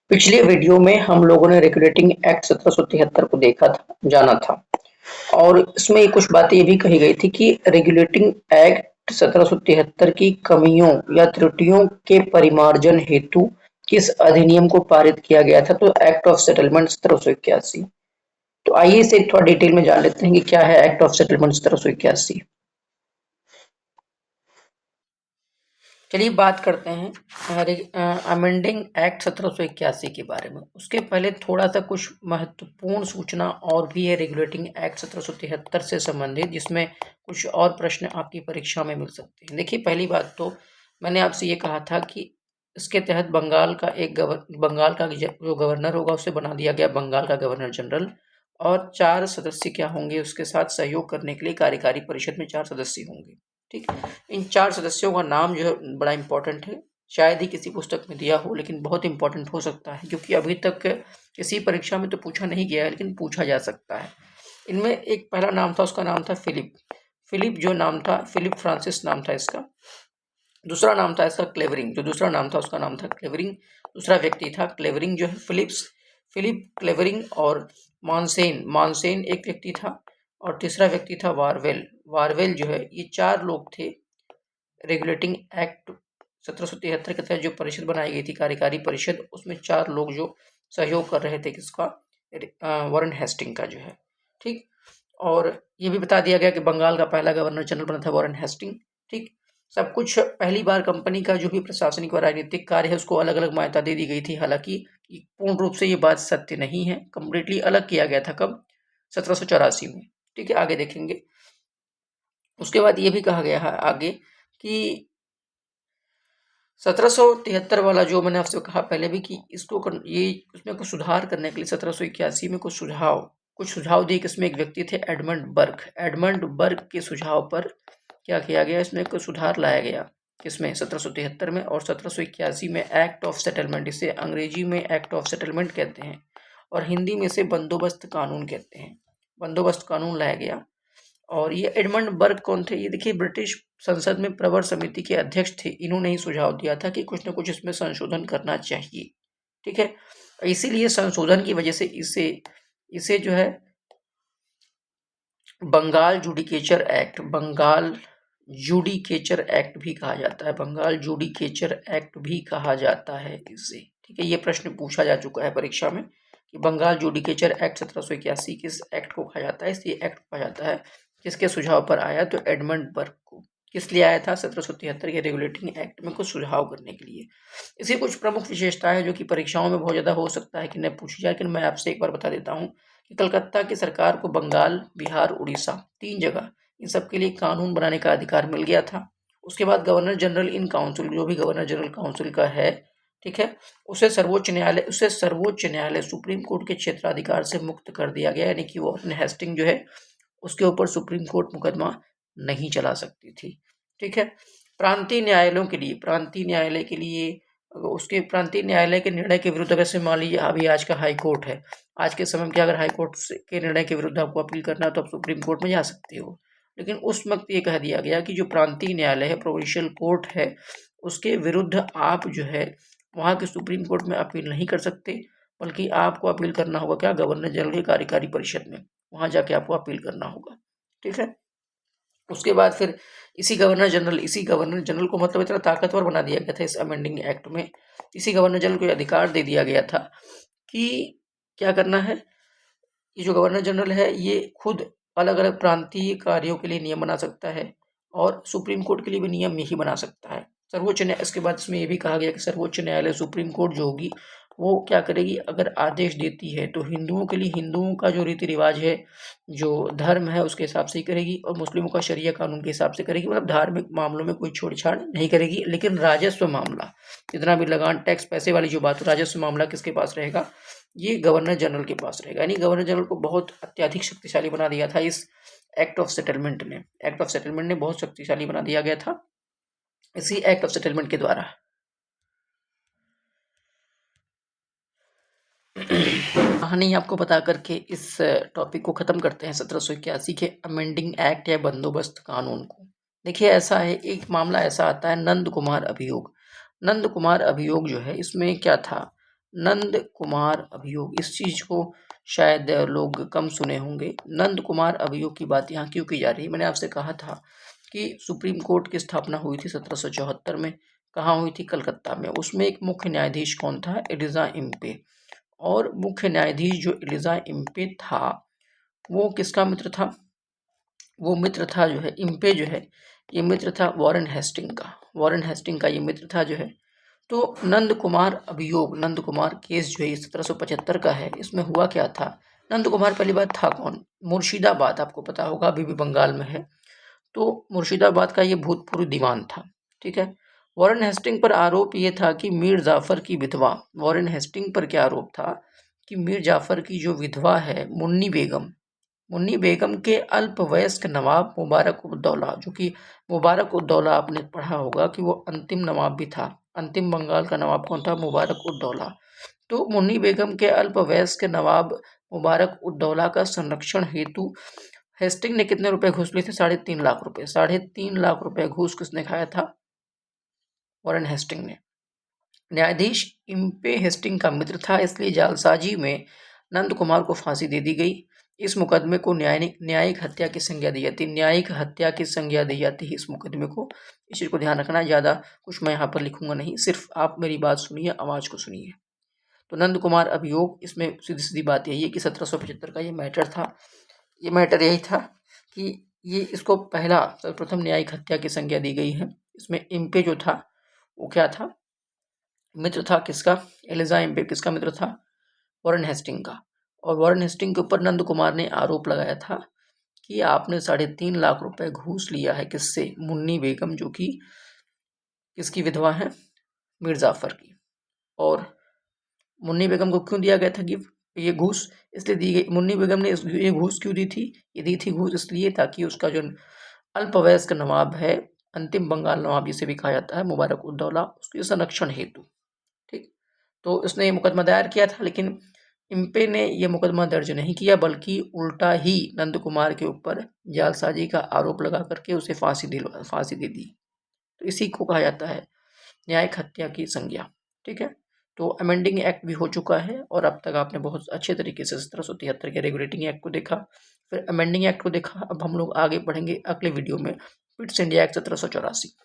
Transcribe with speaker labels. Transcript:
Speaker 1: पिछले वीडियो में हम लोगों ने रेगुलेटिंग एक्ट 1773 को देखा था, जाना था और इसमें कुछ बातें ये भी कही गई थी कि रेगुलेटिंग एक्ट 1773 की कमियों या त्रुटियों के परिमार्जन हेतु किस अधिनियम को पारित किया गया था, तो एक्ट ऑफ सेटलमेंट 1781। तो आइए इसे थोड़ा डिटेल में जान लेते हैं कि क्या है एक्ट ऑफ सेटलमेंट 1781। चलिए बात करते हैं अमेंडिंग एक्ट 1781 के बारे में। उसके पहले थोड़ा सा कुछ महत्वपूर्ण सूचना और भी है रेगुलेटिंग एक्ट 1773 से संबंधित, जिसमें कुछ और प्रश्न आपकी परीक्षा में मिल सकते हैं। देखिए, पहली बात तो मैंने आपसे ये कहा था कि इसके तहत बंगाल का जो गवर्नर होगा उसे बना दिया गया बंगाल का गवर्नर जनरल, और 4 सदस्य क्या होंगे उसके साथ सहयोग करने के लिए कार्यकारी परिषद में 4 सदस्य होंगे। ठीक, इन 4 सदस्यों का नाम जो है बड़ा इंपॉर्टेंट है, शायद ही किसी पुस्तक में दिया हो, लेकिन बहुत इंपॉर्टेंट हो सकता है क्योंकि अभी तक किसी परीक्षा में तो पूछा नहीं गया है, लेकिन पूछा जा सकता है। इनमें एक पहला नाम था, उसका नाम था फिलिप जो नाम था, फिलिप फ्रांसिस नाम था इसका। दूसरा नाम था इसका क्लेवरिंग, जो दूसरा नाम था उसका नाम था क्लेवरिंग। दूसरा व्यक्ति था क्लेवरिंग जो है फिलिप क्लेवरिंग। और मानसेन एक व्यक्ति था, और तीसरा व्यक्ति था वारवेल जो है। ये 4 लोग थे रेगुलेटिंग एक्ट 1773 के तहत जो परिषद बनाई गई थी, कार्यकारी परिषद, उसमें 4 लोग जो सहयोग कर रहे थे किसका, वारेन हेस्टिंग का जो है। ठीक, और ये भी बता दिया गया कि बंगाल का पहला गवर्नर जनरल बना था वारेन हेस्टिंग। ठीक, सब कुछ पहली बार कंपनी का जो भी प्रशासनिक और राजनीतिक कार्य है उसको अलग अलग मान्यता दे दी गई थी। हालांकि पूर्ण रूप से ये बात सत्य नहीं है, कम्प्लीटली अलग किया गया था। कब? 1784 में। ठीक है, आगे देखेंगे। उसके बाद ये भी कहा गया है आगे कि 1773 वाला जो मैंने आपसे कहा पहले भी कि इसको ये उसमें कुछ सुधार करने के लिए 1781 में कुछ सुझाव दिए। इसमें एक व्यक्ति थे एडमंड बर्ग के सुझाव पर क्या किया गया, इसमें कुछ सुधार लाया गया। किसमें? 1773 में। और 1781 में एक्ट ऑफ सेटलमेंट, इसे अंग्रेजी में एक्ट ऑफ सेटलमेंट कहते हैं और हिंदी में इसे बंदोबस्त कानून कहते हैं। बंदोबस्त कानून लाया गया। और ये एडमंड बर्ग कौन थे? ये देखिए, ब्रिटिश संसद में प्रवर समिति के अध्यक्ष थे। इन्होंने ही सुझाव दिया था कि कुछ न कुछ इसमें संशोधन करना चाहिए। ठीक है, इसीलिए संशोधन की वजह से इसे जो है बंगाल जुडिकेचर एक्ट भी कहा जाता है। बंगाल जुडिकेचर एक्ट भी कहा जाता है इसे। ठीक है, ये प्रश्न पूछा जा चुका है परीक्षा में कि बंगाल जुडिकेचर एक्ट 1781 किस एक्ट को कहा जाता है। इसी एक्ट को कहा जाता है। किसके सुझाव पर आया? तो एडमंड बर्ग को। किस लिए आया था? 1773 के रेगुलेटिंग एक्ट में कुछ सुझाव करने के लिए। इसी कुछ प्रमुख विशेषताएं जो कि परीक्षाओं में बहुत ज़्यादा हो सकता है कि न पूछी जाए, लेकिन मैं आपसे एक बार बता देता हूँ कि कलकत्ता की सरकार को बंगाल, बिहार, उड़ीसा, 3 जगह इन सब के लिए कानून बनाने का अधिकार मिल गया था। उसके बाद गवर्नर जनरल इन काउंसिल, जो भी गवर्नर जनरल काउंसिल का है, ठीक है, उसे सर्वोच्च न्यायालय सुप्रीम कोर्ट के क्षेत्राधिकार से मुक्त कर दिया गया। यानी कि वो अपने हेस्टिंग जो है उसके ऊपर सुप्रीम कोर्ट मुकदमा नहीं चला सकती थी। ठीक है, प्रांतीय न्यायालय के लिए उसके प्रांतीय न्यायालय के निर्णय के विरुद्ध, वैसे मान लीजिए अभी आज का हाई कोर्ट है, आज के समय में क्या अगर हाई कोर्ट के निर्णय के विरुद्ध आपको अपील करना है तो आप सुप्रीम कोर्ट में जा सकते हो। लेकिन उस वक्त ये कह दिया गया कि जो प्रांतीय न्यायालय है, प्रोविंशियल कोर्ट है, उसके विरुद्ध आप जो है वहाँ के सुप्रीम कोर्ट में अपील नहीं कर सकते, बल्कि आपको अपील करना होगा क्या? गवर्नर जनरल की कार्यकारी परिषद में, वहाँ जाके आपको अपील करना होगा। ठीक है, उसके बाद फिर इसी गवर्नर जनरल को मतलब इतना ताकतवर बना दिया गया था इस अमेंडिंग एक्ट में। इसी गवर्नर जनरल को अधिकार दे दिया गया था कि क्या करना है। ये जो गवर्नर जनरल है ये खुद अलग अलग प्रांतीय कार्यों के लिए नियम बना सकता है और सुप्रीम कोर्ट के लिए भी नियम यही बना सकता है। सर्वोच्च न्यायालय, इसके बाद इसमें यह भी कहा गया कि सर्वोच्च न्यायालय, सुप्रीम कोर्ट जो होगी वो क्या करेगी, अगर आदेश देती है तो हिंदुओं के लिए हिंदुओं का जो रीति रिवाज है, जो धर्म है, उसके हिसाब से ही करेगी, और मुस्लिमों का शरिया कानून के हिसाब से करेगी। मतलब धार्मिक मामलों में कोई छेड़छाड़ नहीं करेगी। लेकिन राजस्व मामला, जितना भी लगान, टैक्स, पैसे वाली जो बात, राजस्व मामला किसके पास रहेगा? ये गवर्नर जनरल के पास रहेगा। यानी गवर्नर जनरल को बहुत अत्यधिक शक्तिशाली बना दिया था इस एक्ट ऑफ सेटलमेंट ने बहुत शक्तिशाली बना दिया गया था इसी एक्ट ऑफ सेटलमेंट के द्वारा। कहानी आपको बता करके इस टॉपिक को खत्म करते हैं 1781 के अमेंडिंग एक्ट या बंदोबस्त कानून को। देखिए, ऐसा है, एक मामला ऐसा आता है नंद कुमार अभियोग जो है, इसमें क्या था, नंद कुमार अभियोग, इस चीज को शायद लोग कम सुने होंगे। नंद कुमार अभियोग की बात यहाँ क्यों की जा रही है? मैंने आपसे कहा था कि सुप्रीम कोर्ट की स्थापना हुई थी 1774 में। कहाँ हुई थी? कलकत्ता में। उसमें एक मुख्य न्यायाधीश कौन था? Elijah Impey. और मुख्य न्यायाधीश जो एलिजा इम्पे था वो किसका मित्र था? वो मित्र था जो है इम्पे जो है, ये मित्र था वॉरेन हेस्टिंग का। वॉरेन हेस्टिंग का ये मित्र था जो है। तो नंद कुमार अभियोग, नंद कुमार केस जो है 1775 का है। इसमें हुआ क्या था? नंद कुमार पहली बात था कौन? मुर्शिदाबाद, आपको पता होगा अभी भी बंगाल में है। तो मुर्शिदाबाद का ये भूतपूर्व दीवान था। ठीक है। वॉरेन हेस्टिंग पर आरोप ये था कि मीर जाफर की विधवा, वॉरेन हेस्टिंग पर क्या आरोप था कि मीर जाफर की जो विधवा है मुन्नी बेगम, मुन्नी बेगम के अल्पवयस्क नवाब मुबारक उद्दौला, जो कि मुबारक उद्दौला आपने पढ़ा होगा कि वो अंतिम नवाब भी था। अंतिम बंगाल का नवाब कौन था? मुबारक उद्दौला। तो मुन्नी बेगम के अल्पवयस्क नवाब मुबारक उद्दौला का संरक्षण हेतु हेस्टिंग ने कितने रुपए घूस लिए थे? 3.5 लाख रुपए। 3.5 लाख रुपए घूस किसने खाया था? वॉरेन हेस्टिंग ने। न्यायाधीश इम्पे हेस्टिंग का मित्र था, इसलिए जालसाजी में नंद कुमार को फांसी दे दी गई। इस मुकदमे को न्यायिक हत्या की संज्ञा दी जाती है। न्यायिक हत्या की संज्ञा दी जाती है इस मुकदमे को। इस चीज को ध्यान रखना। ज़्यादा कुछ मैं यहाँ पर लिखूंगा नहीं, सिर्फ आप मेरी बात सुनिए, आवाज़ को सुनिए। तो नंद कुमार अभियोग, इसमें सीधी सीधी बात यही है कि 1775 का ये मैटर था। ये मैटर यही था कि ये इसको पहला सर्वप्रथम न्यायिक हत्या की संज्ञा दी गई है। इसमें इम्पे जो था वो क्या था? मित्र था किसका? एलिजा इम्पे किसका मित्र था? वॉरेन हेस्टिंग का। और वॉरेन हेस्टिंग के ऊपर नंद कुमार ने आरोप लगाया था कि आपने 3.5 लाख रुपए घूस लिया है। किससे? मुन्नी बेगम, जो कि किसकी विधवा है? मीर जाफर की। और मुन्नी बेगम को क्यों दिया गया था गिफ्ट, ये घूस? इसलिए दी गई। मुन्नी बेगम ने ये घूस क्यों दी थी? ये दी थी घूस इसलिए ताकि उसका जो अल्पवयस्क नवाब है, अंतिम बंगाल नवाब जिसे भी कहा जाता है, मुबारक उद्दौला, उसके संरक्षण हेतु। ठीक। तो उसने ये मुकदमा दायर किया था, लेकिन इम्पे ने ये मुकदमा दर्ज नहीं किया, बल्कि उल्टा ही नंद कुमार के ऊपर जालसाजी का आरोप लगा करके उसे फांसी दे दी। तो इसी को कहा जाता है न्यायिक हत्या की संज्ञा। ठीक है। तो अमेंडिंग एक्ट भी हो चुका है और अब तक आपने बहुत अच्छे तरीके से 1773 के रेगुलेटिंग एक्ट को देखा, फिर अमेंडिंग एक्ट को देखा। अब हम लोग आगे बढ़ेंगे अगले वीडियो में पिट्स इंडिया एक्ट 1784।